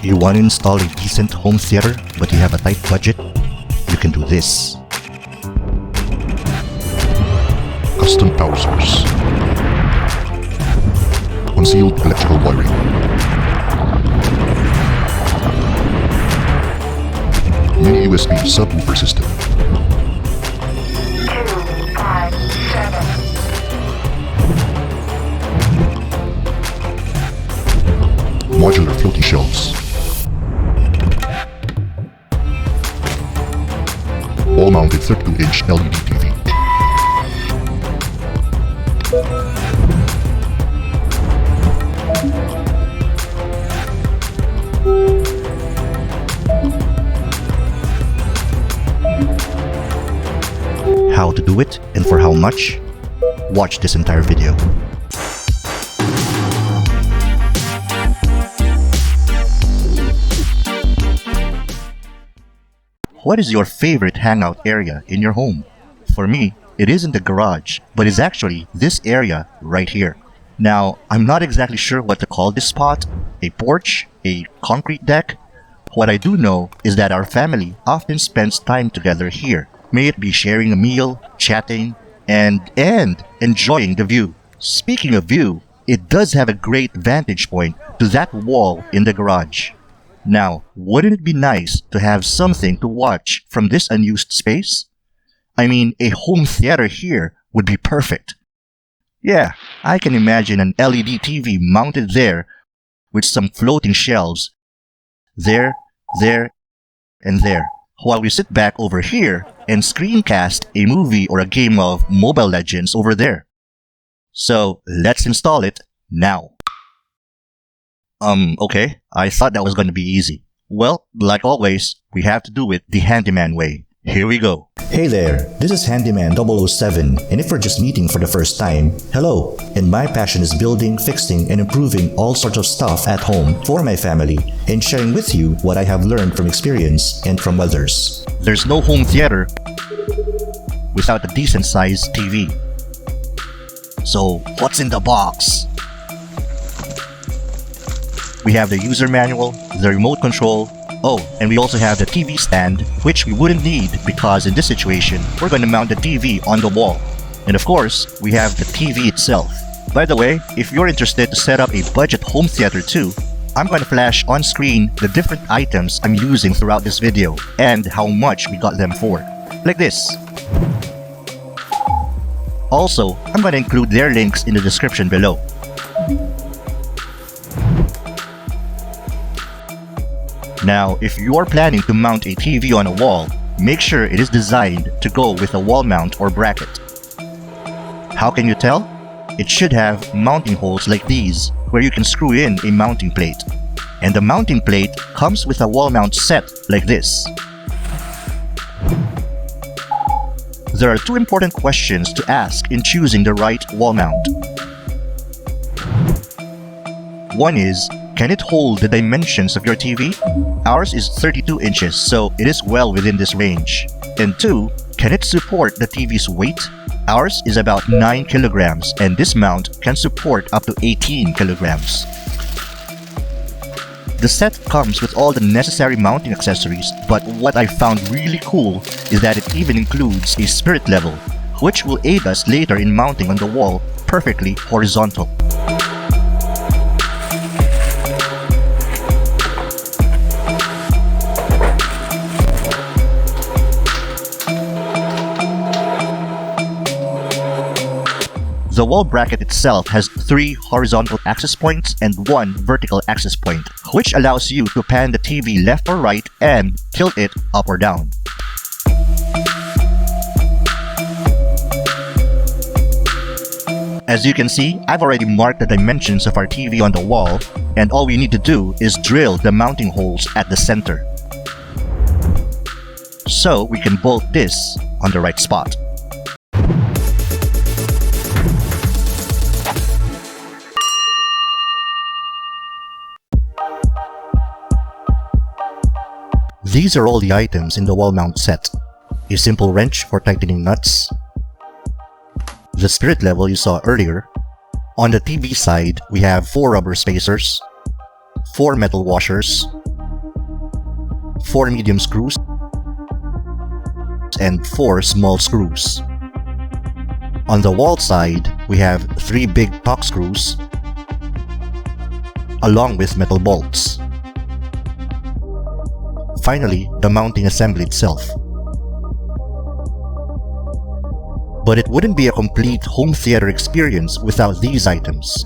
You want to install a decent home theater but you have a tight budget? You can do this. Custom power source. Concealed electrical wiring. Mini USB subwoofer system. 257. Modular floating shelves. Wall-mounted 32-inch LED TV. How to do it and for how much? Watch this entire video. What is your favorite hangout area in your home? For me, it isn't the garage, but it's actually this area right here. Now, I'm not exactly sure what to call this spot, a porch, a concrete deck. What I do know is that our family often spends time together here. May it be sharing a meal, chatting, and enjoying the view. Speaking of view, it does have a great vantage point to that wall in the garage. Now, wouldn't it be nice to have something to watch from this unused space? I mean, a home theater here would be perfect. Yeah, I can imagine an LED TV mounted there with some floating shelves. There, and there. While we sit back over here and screencast a movie or a game of Mobile Legends over there. So, let's install it now. Okay, I thought that was going to be easy. Well, like always, we have to do it the handyman way. Here we go. Hey there, this is HanDIYman 007, and if we're just meeting for the first time, hello. And my passion is building, fixing, and improving all sorts of stuff at home for my family, and sharing with you what I have learned from experience and from others. There's no home theater without a decent sized TV. So, what's in the box? We have the user manual, the remote control, and we also have the TV stand, which we wouldn't need because in this situation, we're going to mount the TV on the wall. And of course, we have the TV itself. By the way, if you're interested to set up a budget home theater too, I'm going to flash on screen the different items I'm using throughout this video and how much we got them for. Like this. Also, I'm going to include their links in the description below. Now, if you are planning to mount a TV on a wall, make sure it is designed to go with a wall mount or bracket. How can you tell? It should have mounting holes like these, where you can screw in a mounting plate. And the mounting plate comes with a wall mount set like this. There are two important questions to ask in choosing the right wall mount. One is, can it hold the dimensions of your TV? Ours is 32 inches, so it is well within this range. And two, can it support the TV's weight? Ours is about 9 kilograms, and this mount can support up to 18 kilograms. The set comes with all the necessary mounting accessories, but what I found really cool is that it even includes a spirit level, which will aid us later in mounting on the wall perfectly horizontal. The wall bracket itself has 3 horizontal access points and 1 vertical access point, which allows you to pan the TV left or right and tilt it up or down. As you can see, I've already marked the dimensions of our TV on the wall, and all we need to do is drill the mounting holes at the center. So we can bolt this on the right spot. These are all the items in the wall mount set. A simple wrench for tightening nuts, the spirit level you saw earlier. On the TV side, we have 4 rubber spacers, 4 metal washers, 4 medium screws, and 4 small screws. On the wall side, we have 3 big torque screws along with metal bolts. Finally, the mounting assembly itself. But it wouldn't be a complete home theater experience without these items.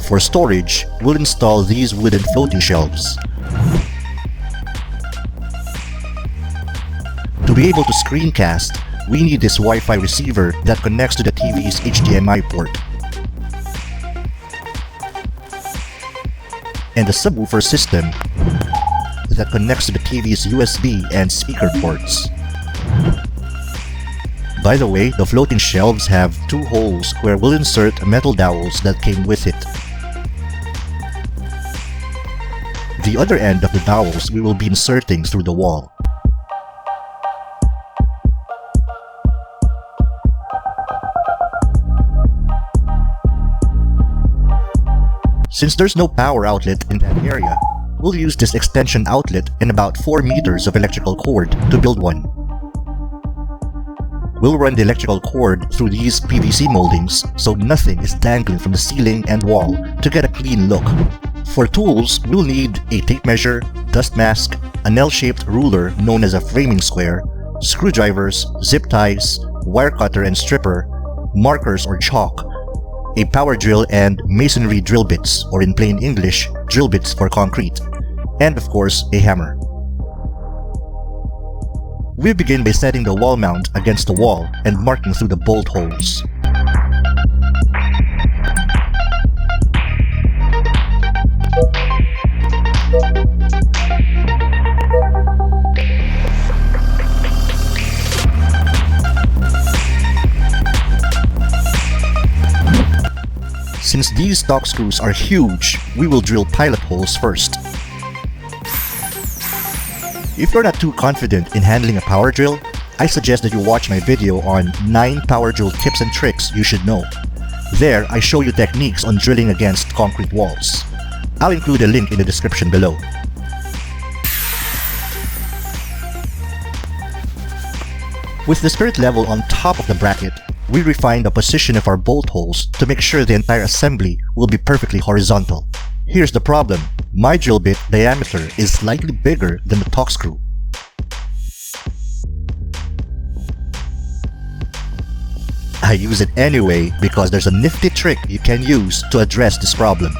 For storage, we'll install these wooden floating shelves. To be able to screencast, we need this Wi-Fi receiver that connects to the TV's HDMI port, and a subwoofer system that connects to the TV's USB and speaker ports. By the way, the floating shelves have 2 holes where we'll insert metal dowels that came with it. The other end of the dowels we will be inserting through the wall. Since there's no power outlet in that area, we'll use this extension outlet and about 4 meters of electrical cord to build one. We'll run the electrical cord through these PVC moldings so nothing is dangling from the ceiling and wall to get a clean look. For tools, we'll need a tape measure, dust mask, an L-shaped ruler known as a framing square, screwdrivers, zip ties, wire cutter and stripper, markers or chalk, a power drill and masonry drill bits, or in plain English, drill bits for concrete, and of course, a hammer. We begin by setting the wall mount against the wall and marking through the bolt holes. Since these torque screws are huge, we will drill pilot holes first. If you're not too confident in handling a power drill, I suggest that you watch my video on 9 power drill tips and tricks you should know. There, I show you techniques on drilling against concrete walls. I'll include a link in the description below. With the spirit level on top of the bracket, we refine the position of our bolt holes to make sure the entire assembly will be perfectly horizontal. Here's the problem. My drill bit diameter is slightly bigger than the torque screw. I use it anyway because there's a nifty trick you can use to address this problem.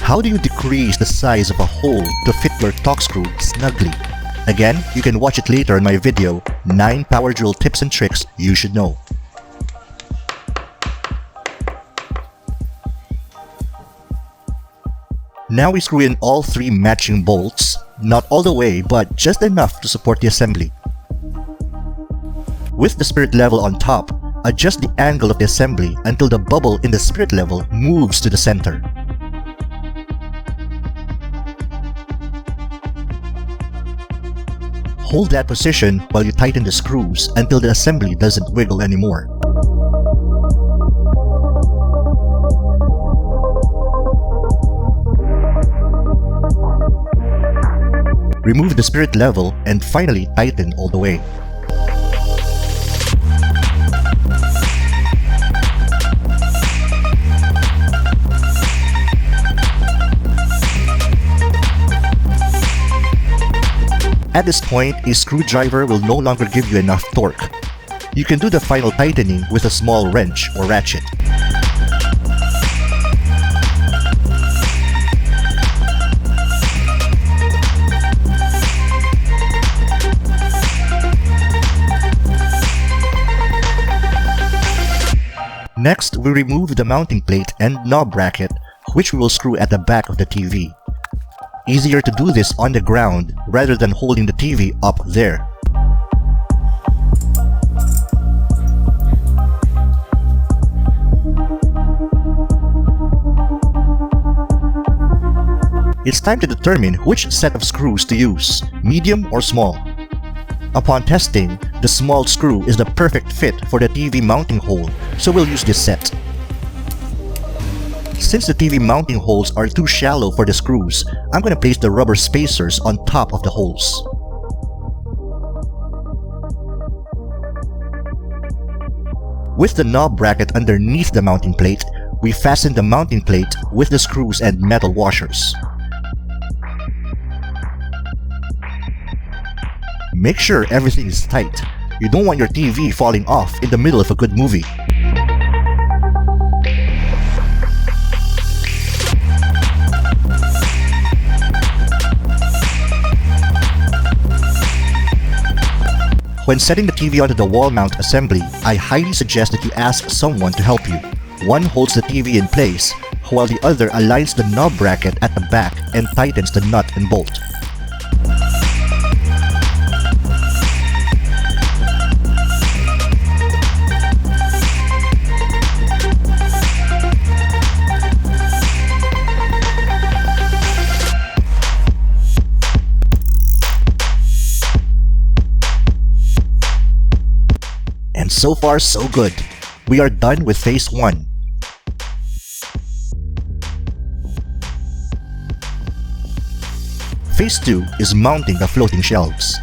How do you decrease the size of a hole to fit your torque screw snugly? Again, you can watch it later in my video, 9 power drill tips and tricks you should know. Now we screw in all 3 matching bolts, not all the way but just enough to support the assembly. With the spirit level on top, adjust the angle of the assembly until the bubble in the spirit level moves to the center. Hold that position while you tighten the screws until the assembly doesn't wiggle anymore. Remove the spirit level and finally tighten all the way. At this point, a screwdriver will no longer give you enough torque. You can do the final tightening with a small wrench or ratchet. Next, we remove the mounting plate and knob bracket, which we will screw at the back of the TV. Easier to do this on the ground rather than holding the TV up there. It's time to determine which set of screws to use, medium or small. Upon testing, the small screw is the perfect fit for the TV mounting hole, so we'll use this set. Since the TV mounting holes are too shallow for the screws, I'm going to place the rubber spacers on top of the holes. With the knob bracket underneath the mounting plate, we fasten the mounting plate with the screws and metal washers. Make sure everything is tight. You don't want your TV falling off in the middle of a good movie. When setting the TV onto the wall mount assembly, I highly suggest that you ask someone to help you. One holds the TV in place, while the other aligns the knob bracket at the back and tightens the nut and bolt. And so far, so good. We are done with phase 1. Phase 2 is mounting the floating shelves.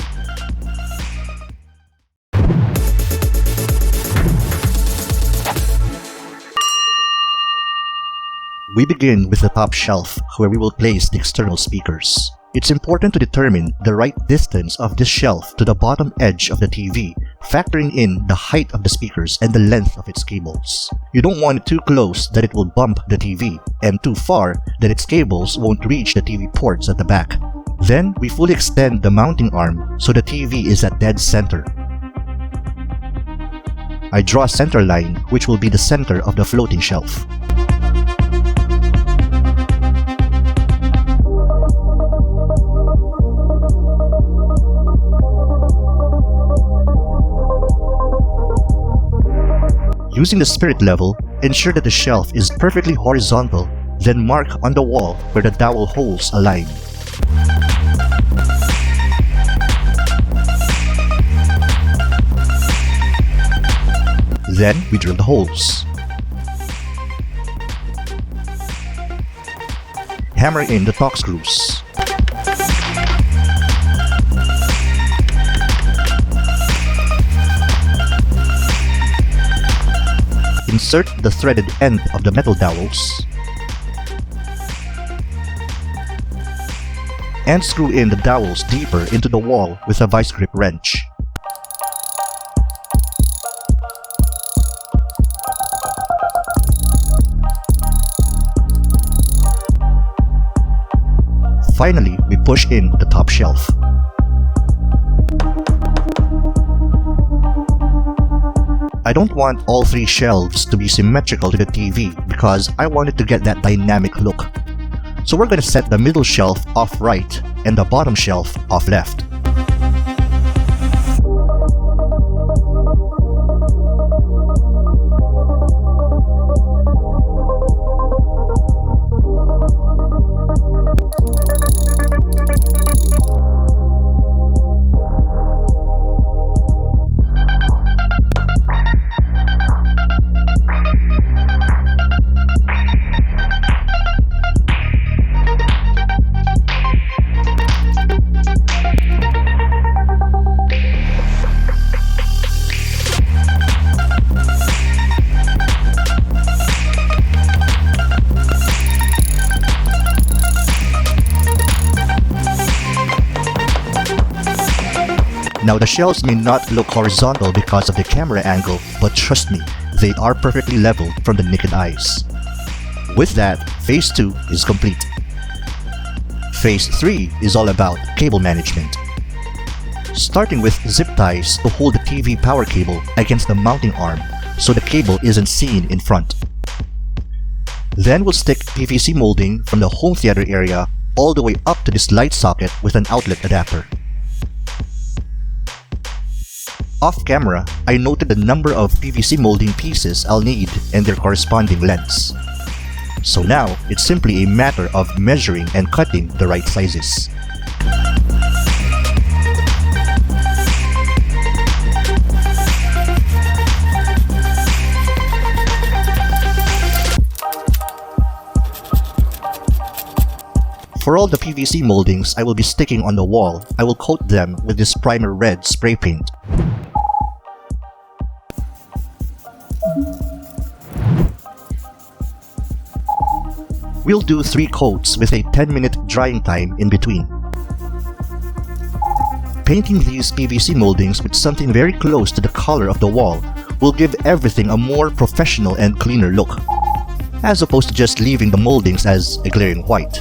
We begin with the top shelf, where we will place the external speakers. It's important to determine the right distance of this shelf to the bottom edge of the TV, factoring in the height of the speakers and the length of its cables. You don't want it too close that it will bump the TV, and too far that its cables won't reach the TV ports at the back. Then, we fully extend the mounting arm so the TV is at dead center. I draw a center line, which will be the center of the floating shelf. Using the spirit level, ensure that the shelf is perfectly horizontal, then mark on the wall where the dowel holes align. Then we drill the holes. Hammer in the torque screws. Insert the threaded end of the metal dowels and screw in the dowels deeper into the wall with a vice grip wrench. Finally, we push in the top shelf. I don't want all 3 shelves to be symmetrical to the TV because I want it to get that dynamic look. So we're going to set the middle shelf off right and the bottom shelf off left. Now the shelves may not look horizontal because of the camera angle, but trust me, they are perfectly leveled from the naked eyes. With that, phase 2 is complete. Phase 3 is all about cable management. Starting with zip ties to hold the TV power cable against the mounting arm so the cable isn't seen in front. Then we'll stick PVC molding from the home theater area all the way up to this light socket with an outlet adapter. Off camera, I noted the number of PVC molding pieces I'll need and their corresponding lengths. So now, it's simply a matter of measuring and cutting the right sizes. For all the PVC moldings I will be sticking on the wall, I will coat them with this primer red spray paint. We'll do 3 coats with a 10-minute drying time in between. Painting these PVC moldings with something very close to the color of the wall will give everything a more professional and cleaner look, as opposed to just leaving the moldings as a glaring white.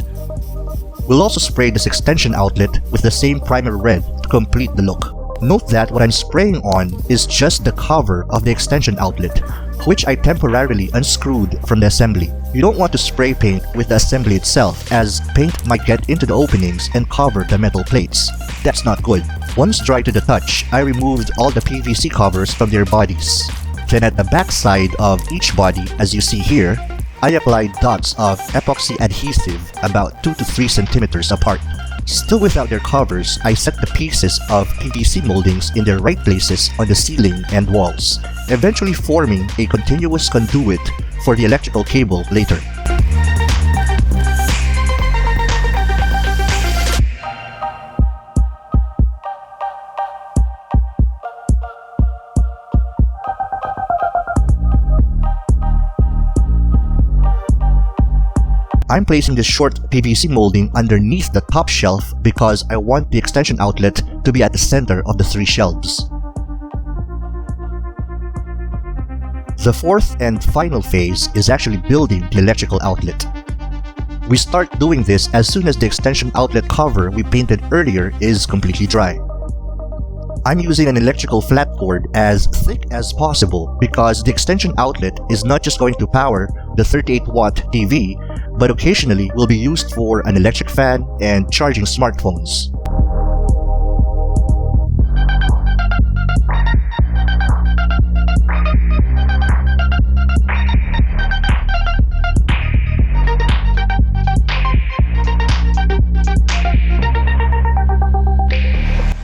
We'll also spray this extension outlet with the same primer red to complete the look. Note that what I'm spraying on is just the cover of the extension outlet, which I temporarily unscrewed from the assembly. You don't want to spray paint with the assembly itself, as paint might get into the openings and cover the metal plates. That's not good. Once dry to the touch, I removed all the PVC covers from their bodies. Then at the back side of each body, as you see here, I applied dots of epoxy adhesive about 2 to 3 centimeters apart. Still without their covers, I set the pieces of PVC moldings in their right places on the ceiling and walls, eventually forming a continuous conduit for the electrical cable later. I'm placing this short PVC molding underneath the top shelf because I want the extension outlet to be at the center of the 3 shelves. The 4th and final phase is actually building the electrical outlet. We start doing this as soon as the extension outlet cover we painted earlier is completely dry. I'm using an electrical flat cord as thick as possible because the extension outlet is not just going to power the 38-watt TV, but occasionally will be used for an electric fan and charging smartphones.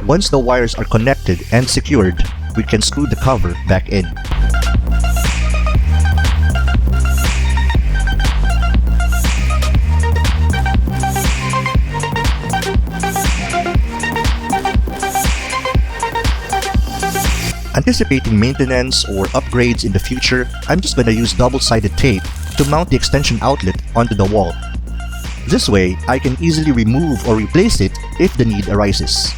Once the wires are connected and secured, we can screw the cover back in. Anticipating maintenance or upgrades in the future, I'm just gonna use double-sided tape to mount the extension outlet onto the wall. This way, I can easily remove or replace it if the need arises.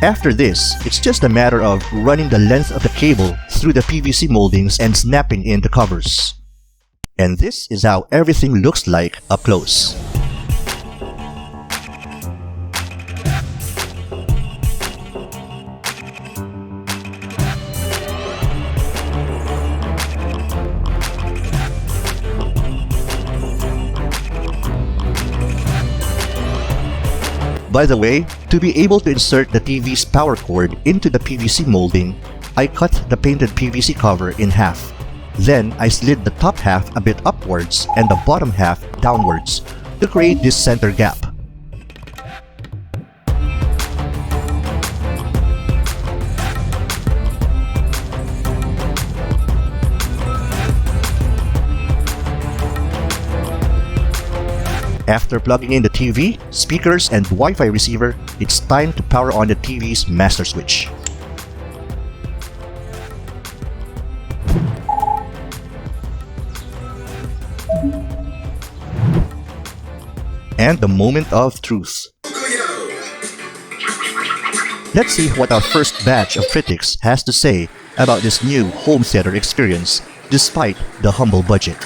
After this, it's just a matter of running the length of the cable through the PVC moldings and snapping in the covers. And this is how everything looks like up close. By the way, to be able to insert the TV's power cord into the PVC molding, I cut the painted PVC cover in half. Then I slid the top half a bit upwards and the bottom half downwards to create this center gap. After plugging in the TV, speakers, and Wi-Fi receiver, it's time to power on the TV's master switch. And the moment of truth. Let's see what our first batch of critics has to say about this new home theater experience, despite the humble budget.